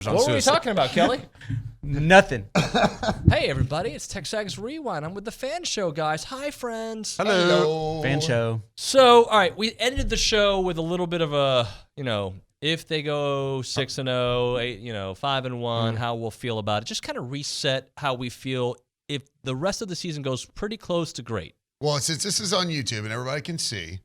What were we talking about, Kelly? Nothing. Hey, everybody, it's Texags Rewind. I'm with the Fan Show, guys. Hi, friends. Hello. Fan show. So, all right, we ended the show with a little bit of a, if they go 6-0, 5-1, how we'll feel about it. Just kind of reset how we feel if the rest of the season goes pretty close to great. Well, since this is on YouTube and everybody can see,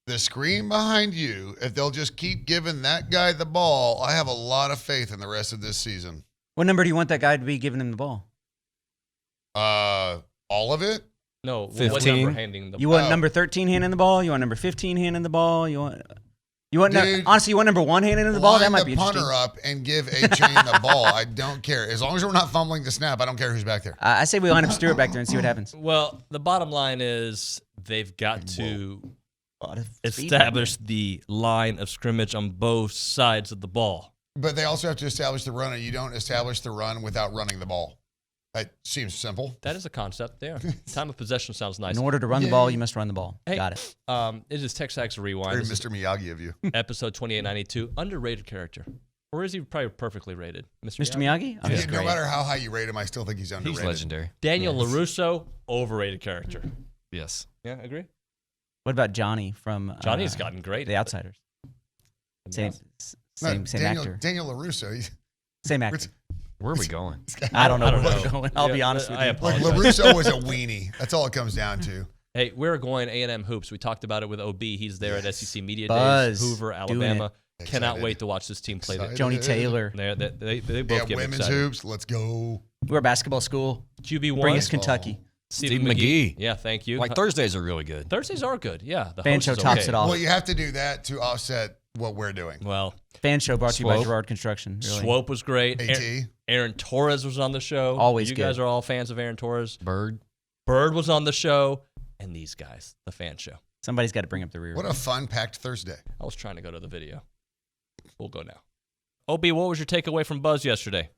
the screen behind you, if they'll just keep giving that guy the ball, I have a lot of faith in the rest of this season. What number do you want that guy to be giving him the ball? All of it? No, 15. what number handing the You want number 13 handing the ball? You want number 15 handing the ball? You want Dude, honestly, you want number 1 handing the ball? That Line might the be interesting. punter up and give A-Chain the ball. I don't care. As long as we're not fumbling the snap, I don't care who's back there. I say we line up Stewart back there and see what happens. Well, the bottom line is they've got to A lot of speed establish the line of scrimmage on both sides of the ball. But they also have to establish the run, and you don't establish the run without running the ball. That seems simple. That is a concept there. Time of possession sounds nice. In order to run the ball, you must run the ball. Hey, Got it. It is Texags Rewind. Very This is Mr. Miyagi of you. episode 2892. Underrated character. Or is he probably perfectly rated? Mr. Miyagi? Oh, Yeah, he's no great. matter how high you rate him, I still think he's underrated. He's legendary. Daniel LaRusso, overrated character. Yes. Yeah, agree? What about Johnny from Johnny's gotten great. The Outsiders? Same No, actor. Daniel LaRusso. Same actor. Where are we going? I don't know I don't where know. we're going. I'll be Yeah, honest with I you. Look, apologize. LaRusso was a weenie. That's all it comes down to. Hey, we're going A&M Hoops. We talked about it with OB. He's there at SEC Media Buzz, Days, Hoover, doing Alabama. it. Cannot Excited. wait to watch this team play. Excited. Joni Taylor. They both Yeah, get me women's excited. hoops. Let's go. We're a basketball school. QB1. Bring us Kentucky. Steve McGee. Yeah, thank you. Like Thursdays are really good. Thursdays are good. Yeah, the Fan host show is tops okay. it off. Well, you have to do that to offset what we're doing. Well, Fan show brought to you by Swope. Gerard Construction. Really. Swope was great. AT. Aaron Torres was on the show. Always You good. guys are all fans of Aaron Torres. Bird. Bird was on the show, and these guys, the Fan Show. Somebody's got to bring up the rear. What a fun packed Thursday. I was trying to go to the video. We'll go now. OB, what was your takeaway from Buzz yesterday?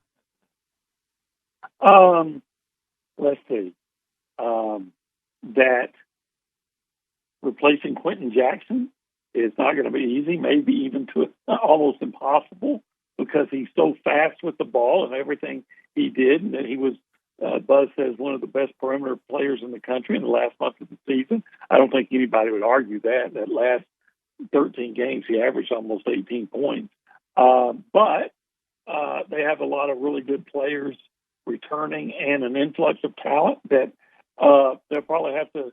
Let's see. That replacing Quentin Jackson is not going to be easy, maybe even to almost impossible, because he's so fast with the ball and everything he did, and that he was, Buzz says, one of the best perimeter players in the country in the last month of the season. I don't think anybody would argue that. That last 13 games, he averaged almost 18 points. But they have a lot of really good players returning and an influx of talent that they'll probably have to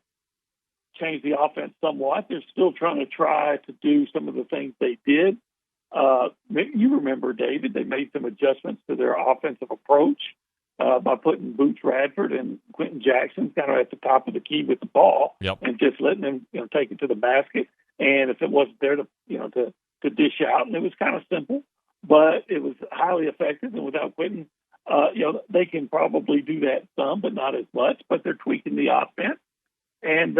change the offense somewhat. They're still trying to do some of the things they did. You remember, David, they made some adjustments to their offensive approach by putting Boots Radford and Quentin Jackson kind of at the top of the key with the ball, Yep. and just letting them take it to the basket. And if it wasn't there to dish out, and it was kind of simple, but it was highly effective. And without Quentin, they can probably do that some, but not as much. But they're tweaking the offense, and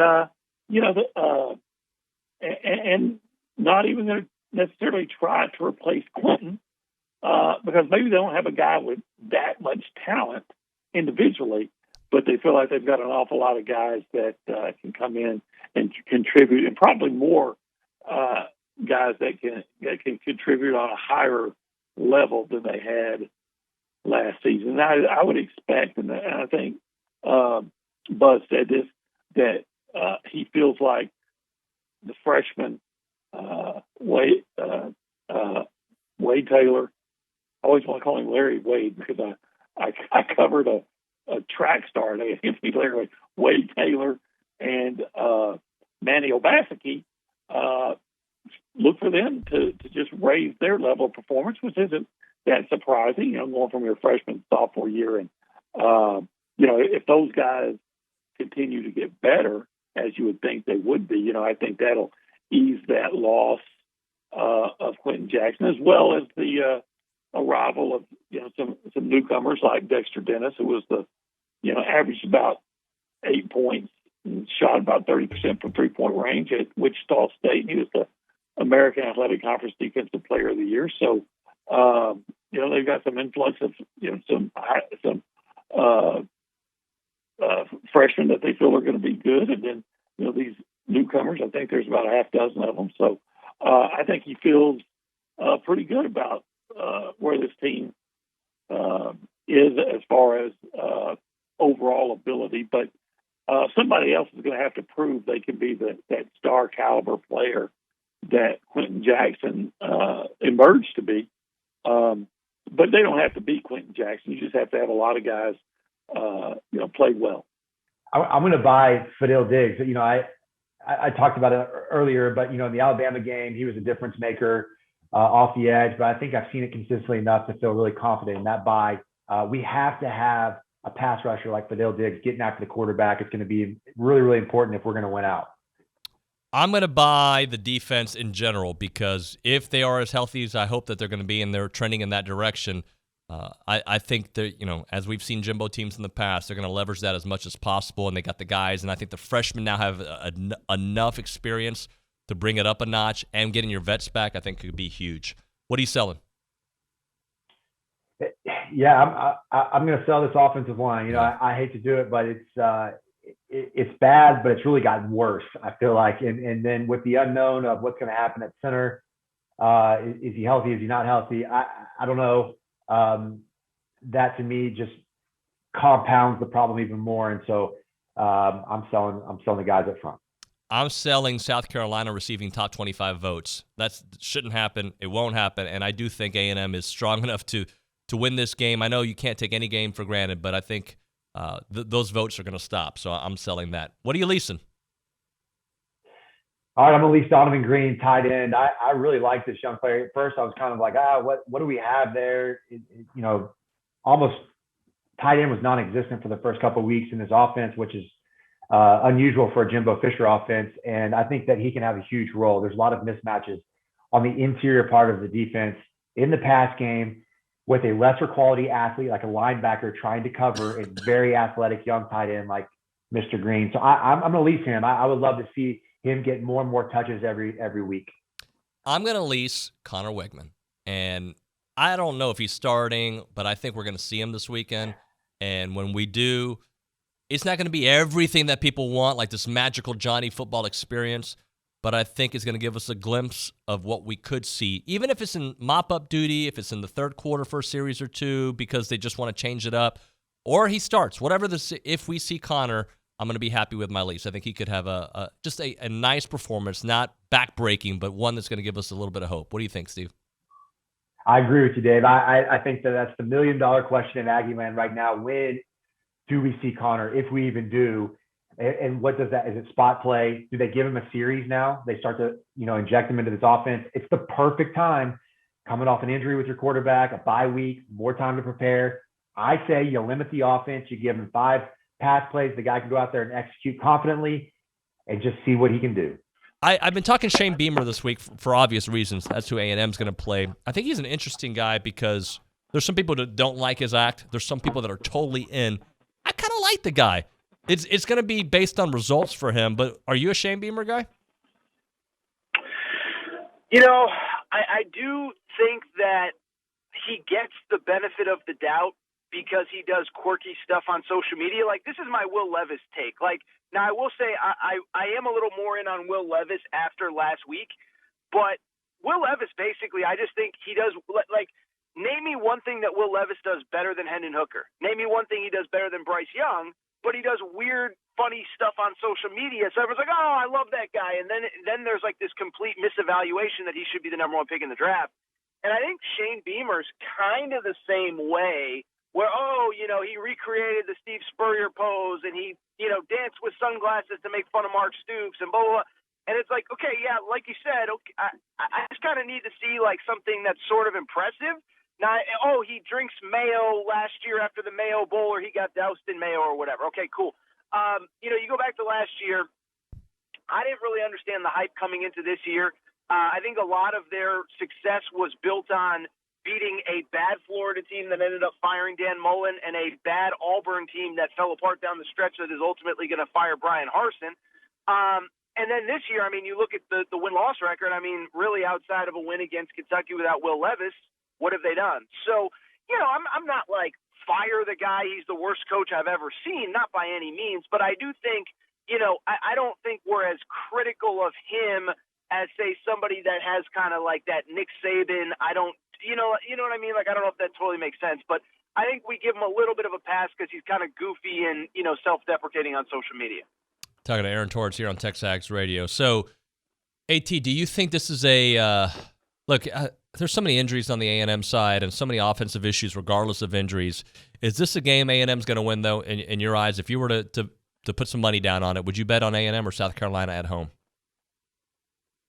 and not even going to necessarily try to replace Quentin because maybe they don't have a guy with that much talent individually, but they feel like they've got an awful lot of guys that can come in and contribute, and probably more guys that can contribute on a higher level than they had last season. I would expect, and I think Buzz said this, that he feels like the freshman Wade Taylor. I always want to call him Larry Wade because I covered a track star. They gave me Larry Wade Taylor and Manny Obaseki. Look for them to just raise their level of performance, which isn't that surprising. Going from your freshman to sophomore year, and if those guys continue to get better, as you would think they would be, I think that'll ease that loss of Quentin Jackson, as well as the arrival of some newcomers like Dexter Dennis, who was averaged about 8 points and shot about 30% from 3-point range at Wichita State. He was the American Athletic Conference Defensive Player of the Year. So they've got some influx of some freshmen that they feel are going to be good, and then these newcomers. I think there's about a half dozen of them. So I think he feels pretty good about where this team is as far as overall ability. But somebody else is going to have to prove they can be that star caliber player that Quentin Jackson emerged to be. But they don't have to be Quentin Jackson. You just have to have a lot of guys, play well. I'm going to buy Fidel Diggs. I talked about it earlier, but in the Alabama game, he was a difference maker off the edge. But I think I've seen it consistently enough to feel really confident in that buy. We have to have a pass rusher like Fidel Diggs getting after the quarterback. It's going to be really, really important if we're going to win out. I'm going to buy the defense in general because if they are as healthy as I hope that they're going to be and they're trending in that direction, I think that, as we've seen Jimbo teams in the past, they're going to leverage that as much as possible, and they got the guys, and I think the freshmen now have enough experience to bring it up a notch, and getting your vets back I think could be huge. What are you selling? Yeah, I'm going to sell this offensive line. I hate to do it, but it's bad, but it's really gotten worse, I feel like. And then with the unknown of what's going to happen at center, is he healthy? Is he not healthy? I don't know. That to me just compounds the problem even more. And so I'm selling the guys up front. I'm selling South Carolina receiving top 25 votes. That shouldn't happen. It won't happen. And I do think A&M is strong enough to win this game. I know you can't take any game for granted, but I think those votes are going to stop. So I'm selling that. What are you leasing? All right, I'm going to lease Donovan Green, tight end. I really like this young player. At first, I was kind of like, what do we have there? Almost tight end was non-existent for the first couple of weeks in this offense, which is unusual for a Jimbo Fisher offense. And I think that he can have a huge role. There's a lot of mismatches on the interior part of the defense in the pass game with a lesser quality athlete like a linebacker trying to cover a very athletic young tight end like Mr. Green. So I'm going to lease him. I would love to see him get more and more touches every week. I'm going to lease Connor Wegman. And I don't know if he's starting, but I think we're going to see him this weekend. And when we do, it's not going to be everything that people want, like this magical Johnny football experience, but I think it's going to give us a glimpse of what we could see, even if it's in mop-up duty, if it's in the third quarter for a series or two, because they just want to change it up, or he starts. If we see Connor, I'm going to be happy with my lease. I think he could have just a nice performance, not back-breaking, but one that's going to give us a little bit of hope. What do you think, Steve? I agree with you, Dave. I think that's the million-dollar question in Aggie land right now. When do we see Connor, if we even do? And what does that, is it spot play? Do they give him a series now? They start to, inject him into this offense. It's the perfect time coming off an injury with your quarterback, a bye week, more time to prepare. I say you limit the offense. You give him 5 pass plays. The guy can go out there and execute confidently and just see what he can do. I've been talking Shane Beamer this week for obvious reasons. That's who A&M's going to play. I think he's an interesting guy because there's some people that don't like his act. There's some people that are totally in. I kind of like the guy. It's going to be based on results for him, but are you a Shane Beamer guy? I do think that he gets the benefit of the doubt because he does quirky stuff on social media. Like, this is my Will Levis take. Like, now I will say I am a little more in on Will Levis after last week, but Will Levis, basically, I just think he does, like, name me one thing that Will Levis does better than Hendon Hooker. Name me one thing he does better than Bryce Young, but he does weird, funny stuff on social media. So everyone's like, oh, I love that guy. And then there's like this complete misevaluation that he should be the number 1 pick in the draft. And I think Shane Beamer's kind of the same way where, he recreated the Steve Spurrier pose and he, danced with sunglasses to make fun of Mark Stoops and blah, blah, blah. And it's like, okay, yeah, like you said, okay, I just kind of need to see like something that's sort of impressive. Now, he drinks mayo last year after the Mayo Bowl, or he got doused in mayo or whatever. Okay, cool. You go back to last year, I didn't really understand the hype coming into this year. I think a lot of their success was built on beating a bad Florida team that ended up firing Dan Mullen and a bad Auburn team that fell apart down the stretch that is ultimately going to fire Brian Harsin. And then this year, you look at the win-loss record. Really outside of a win against Kentucky without Will Levis, what have they done? So, I'm not like fire the guy. He's the worst coach I've ever seen, not by any means. But I do think, I don't think we're as critical of him as, say, somebody that has kind of like that Nick Saban, I don't You know what I mean? Like, I don't know if that totally makes sense, but I think we give him a little bit of a pass because he's kind of goofy and, self-deprecating on social media. Talking to Aaron Torrance here on Texags Radio. So, AT, do you think this is look, there's so many injuries on the A&M side and so many offensive issues regardless of injuries. Is this a game A&M's going to win, though, in your eyes? If you were to put some money down on it, would you bet on A&M or South Carolina at home?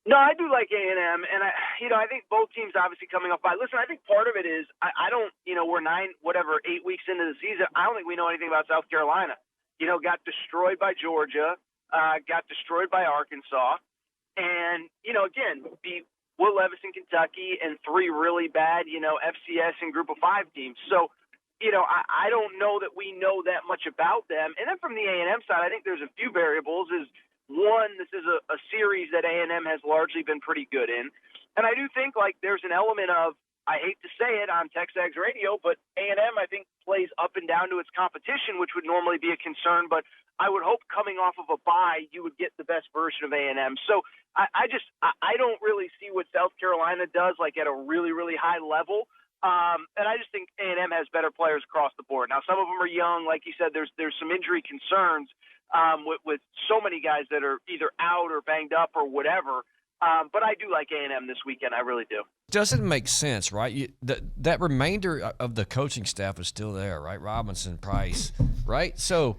No, I do like A&M, and I think both teams obviously coming up by. Listen, I think part of it is I don't, we're 8 weeks into the season. I don't think we know anything about South Carolina. Got destroyed by Georgia, got destroyed by Arkansas, and again beat Will Levis in Kentucky and 3 really bad, FCS and Group of 5 teams. So, I don't know that we know that much about them. And then from the A&M side, I think there's a few variables. One, this is a series that A&M has largely been pretty good in. And I do think, there's an element of, I hate to say it on Texags Radio, but A&M, I think, plays up and down to its competition, which would normally be a concern. But I would hope coming off of a bye, you would get the best version of A&M. So I don't really see what South Carolina does, at a really, really high level. And I just think A&M has better players across the board. Now, some of them are young. Like you said, there's some injury concerns with so many guys that are either out or banged up or whatever. But I do like A&M this weekend. I really do. Doesn't make sense, right? That remainder of the coaching staff is still there, right? Robinson, Price, right? So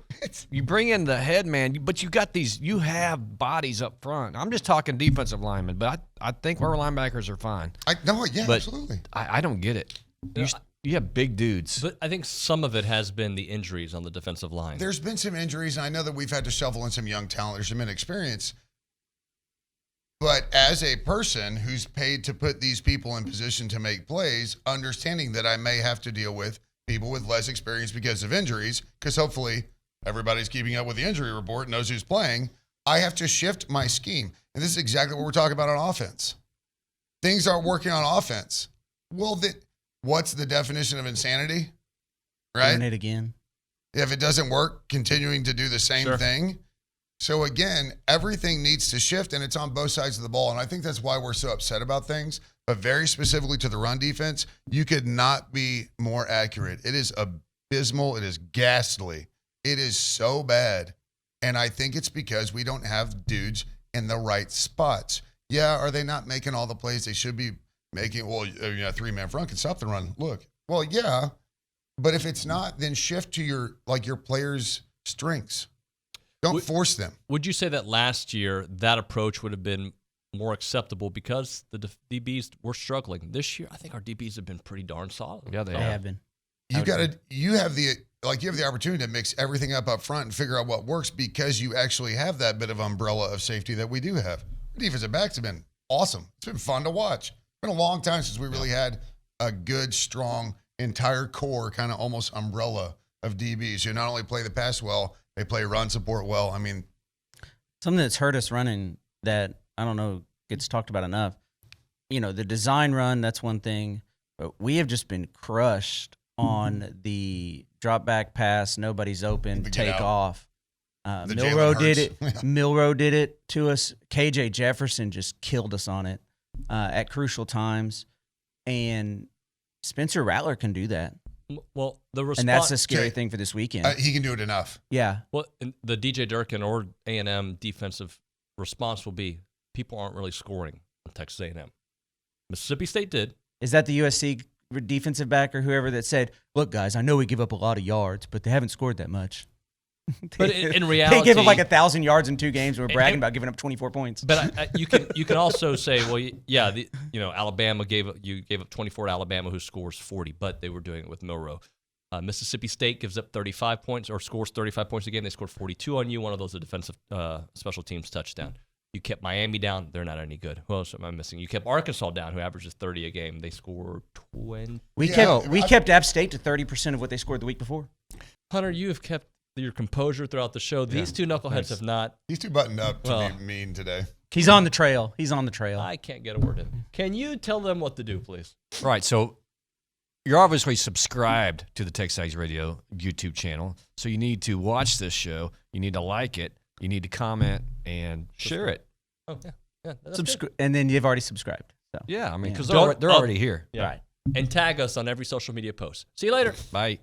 you bring in the head man, but you have bodies up front. I'm just talking defensive linemen, but I think our linebackers are fine. Absolutely. I don't get it. You have big dudes. But I think some of it has been the injuries on the defensive line. There's been some injuries, and I know that we've had to shuffle in some young talent. There's some inexperience. But as a person who's paid to put these people in position to make plays, understanding that I may have to deal with people with less experience because of injuries, because hopefully everybody's keeping up with the injury report, knows who's playing, I have to shift my scheme. And this is exactly what we're talking about on offense. Things aren't working on offense. Well, what's the definition of insanity? Right? Doing it again. If it doesn't work, continuing to do the same thing. So again, everything needs to shift, and it's on both sides of the ball. And I think that's why we're so upset about things. But very specifically to the run defense, you could not be more accurate. It is abysmal. It is ghastly. It is so bad. And I think it's because we don't have dudes in the right spots. Yeah, are they not making all the plays they should be making? Well, 3-man front can stop the run. Look, well, yeah. But if it's not, then shift to your players' strengths. Don't force them. Would you say that last year that approach would have been more acceptable because the DBs were struggling? This year, I think our DBs have been pretty darn solid. Yeah, they have been. You have the opportunity to mix everything up front and figure out what works because you actually have that bit of umbrella of safety that we do have. Defensive backs have been awesome. It's been fun to watch. It's been a long time since we really had a good, strong, entire core kind of almost umbrella of DBs who not only play the pass well, they play run support well. I mean, something that's hurt us running that I don't know gets talked about enough. The design run, that's one thing, but we have just been crushed on the drop back pass, nobody's open, take off. Milroe did it. Milroe did it to us. KJ Jefferson just killed us on it at crucial times, and Spencer Rattler can do that. Well, and that's the scary thing for this weekend. He can do it enough. Yeah. Well, the DJ Durkin or A&M defensive response will be people aren't really scoring on Texas A&M. Mississippi State did. Is that the USC defensive back or whoever that said, "Look, guys, I know we give up a lot of yards, but they haven't scored that much." But in reality, they gave up 1,000 yards in 2 games. We're bragging about giving up 24 points. But you can also say, well, yeah, Alabama gave up 24 to Alabama, who scores 40, but they were doing it with Milroe. Mississippi State gives up 35 points or scores 35 points a game. They scored 42 on you. One of those a defensive special teams touchdown. You kept Miami down. They're not any good. Who else am I missing? You kept Arkansas down, who averages 30 a game. They scored 20. We kept App State to 30% of what they scored the week before. Hunter, you have kept your composure throughout the show. These two knuckleheads have not. He's too buttoned up to be mean today. He's on the trail. I can't get a word in. Can you tell them what to do, please? Right. So you're obviously subscribed to the Texags Radio YouTube channel. So you need to watch this show. You need to like it. You need to comment and share it. Oh, yeah. And then you've already subscribed. So. Yeah, I mean, because they're already here. Yeah. Right. and tag us on every social media post. See you later. Bye.